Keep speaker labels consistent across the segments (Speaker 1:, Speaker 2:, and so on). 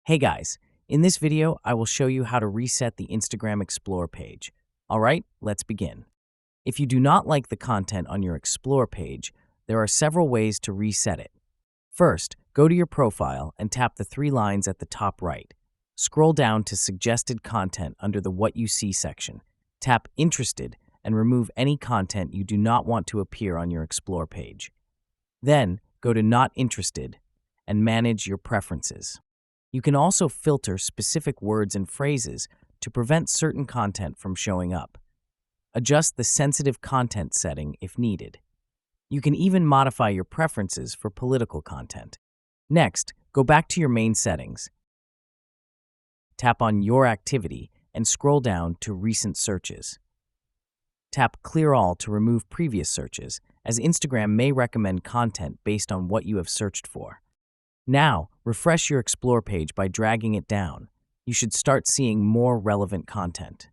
Speaker 1: Hey guys, in this video, I will show you how to reset the Instagram Explore page. All right, let's begin. If you do not like the content on your Explore page, there are several ways to reset it. First, go to your profile and tap the three lines at the top right. Scroll down to Suggested Content under the What You See section. Tap Interested and remove any content you do not want to appear on your Explore page. Then, go to Not Interested and manage your preferences. You can also filter specific words and phrases to prevent certain content from showing up. Adjust the sensitive content setting if needed. You can even modify your preferences for political content. Next, go back to your main settings. Tap on Your Activity and scroll down to Recent Searches. Tap Clear All to remove previous searches, as Instagram may recommend content based on what you have searched for. Now, refresh your Explore page by dragging it down. You should start seeing more relevant content.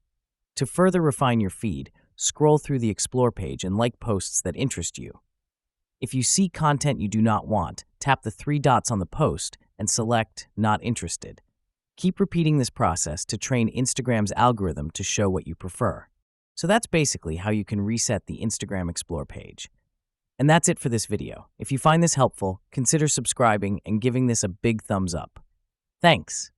Speaker 1: To further refine your feed, scroll through the Explore page and like posts that interest you. If you see content you do not want, tap the three dots on the post and select Not Interested. Keep repeating this process to train Instagram's algorithm to show what you prefer. So that's basically how you can reset the Instagram Explore page. And that's it for this video. If you find this helpful, consider subscribing and giving this a big thumbs up. Thanks.